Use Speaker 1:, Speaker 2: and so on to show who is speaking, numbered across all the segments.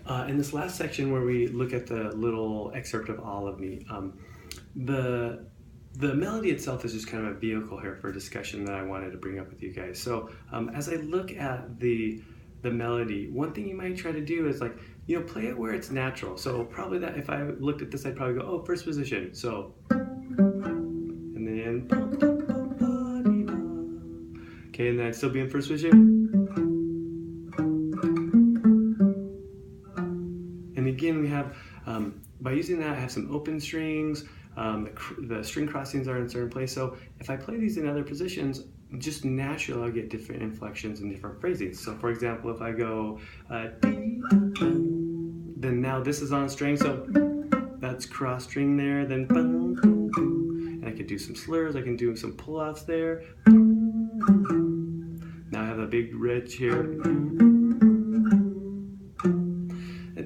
Speaker 1: In this last section where we look at the little excerpt of All of Me, the melody itself is just kind of a vehicle here for discussion that I wanted to bring up with you guys. So as I look at the melody, one thing you might try to do is play it where it's natural. So probably that if I looked at this, I'd probably go, oh, first position. So, and then, okay, and then I'd still be in first position. And again, we have, by using that, I have some open strings. The string crossings are in a certain place. So if I play these in other positions, just naturally I'll get different inflections and different phrasings. So for example, if I go then now this is on string, so that's cross string there, then and I could do some slurs, I can do some pull-offs there. Now I have a big rich here.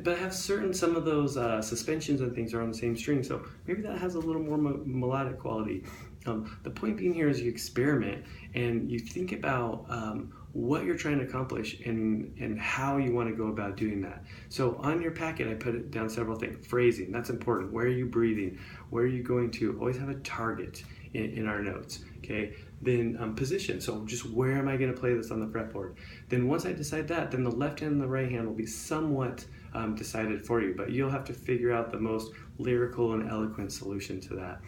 Speaker 1: But I have some of those suspensions and things are on the same string, so maybe that has a little more melodic quality. The point being here is you experiment and you think about what you're trying to accomplish and how you want to go about doing that. So on your packet, I put down several things. Phrasing, that's important. Where are you breathing? Where are you going to? Always have a target in our notes, okay? Then position, so just where am I going to play this on the fretboard? Then once I decide that, then the left hand and the right hand will be somewhat decided for you, but you'll have to figure out the most lyrical and eloquent solution to that.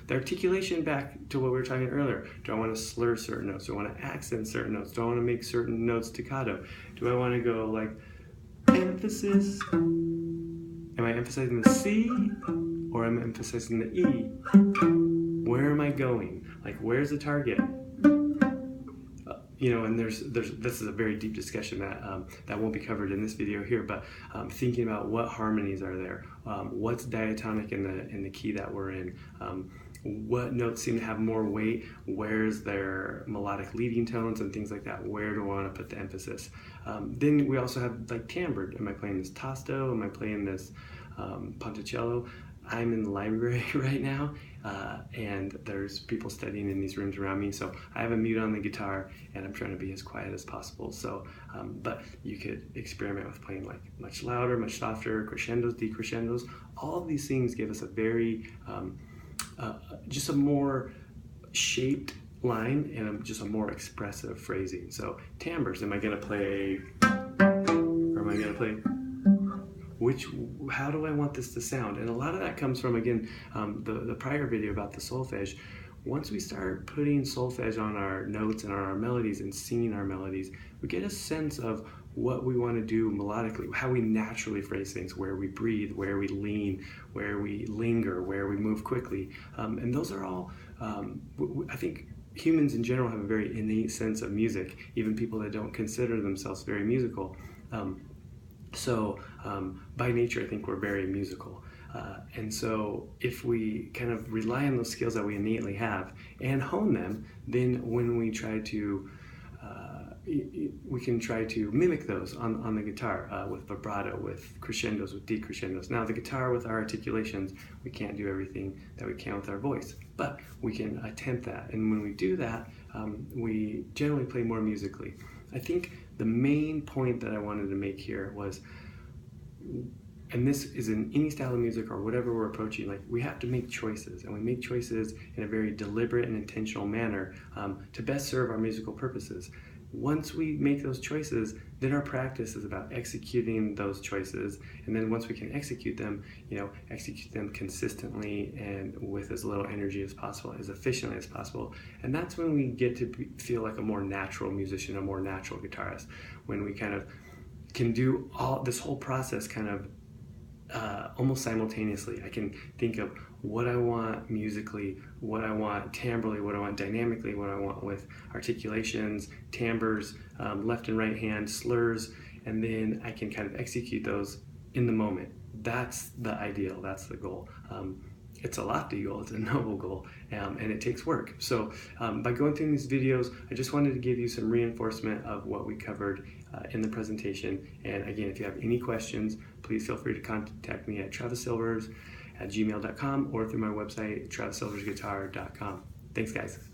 Speaker 1: The articulation, back to what we were talking earlier. Do I want to slur certain notes? Do I want to accent certain notes? Do I want to make certain notes staccato? Do I want to go like emphasis? Am I emphasizing the C or am I emphasizing the E? Where am I going? Like, where's the target? And this is a very deep discussion that won't be covered in this video here, but thinking about what harmonies are there, what's diatonic in the key that we're in, what notes seem to have more weight, where's their melodic leading tones and things like that, where do I want to put the emphasis. Then we also have like timbre. Am I playing this tasto? Am I playing this ponticello? I'm in the library right now, and there's people studying in these rooms around me, so I have a mute on the guitar, and I'm trying to be as quiet as possible. So, but you could experiment with playing like much louder, much softer, crescendos, decrescendos. All of these things give us a very, just a more shaped line and just a more expressive phrasing. So timbres, am I going to play, or am I going to play? How do I want this to sound? And a lot of that comes from, again, the prior video about the solfege. Once we start putting solfege on our notes and on our melodies and singing our melodies, we get a sense of what we want to do melodically, how we naturally phrase things, where we breathe, where we lean, where we linger, where we move quickly. And those are all, I think, humans in general have a very innate sense of music, even people that don't consider themselves very musical. So by nature, I think we're very musical. And so if we kind of rely on those skills that we innately have and hone them, then when we try to, we can try to mimic those on the guitar with vibrato, with crescendos, with decrescendos. Now the guitar with our articulations, we can't do everything that we can with our voice, but we can attempt that. And when we do that, we generally play more musically. I think the main point that I wanted to make here was, and this is in any style of music or whatever we're approaching, like we have to make choices, and we make choices in a very deliberate and intentional manner to best serve our musical purposes. Once we make those choices, then our practice is about executing those choices, and then once we can execute them, execute them consistently and with as little energy as possible, as efficiently as possible. And that's when we get to feel like a more natural musician, a more natural guitarist, when we kind of can do this whole process kind of almost simultaneously. I can think of what I want musically, what I want timbrally, what I want dynamically, what I want with articulations, timbres, left and right hand, slurs, and then I can kind of execute those in the moment. That's the ideal, that's the goal. It's a lofty goal, it's a noble goal, and it takes work. So by going through these videos, I just wanted to give you some reinforcement of what we covered in the presentation. And again, if you have any questions, please feel free to contact me at travis.silvers@gmail.com or through my website, travis.silvers.guitar.com. Thanks, guys.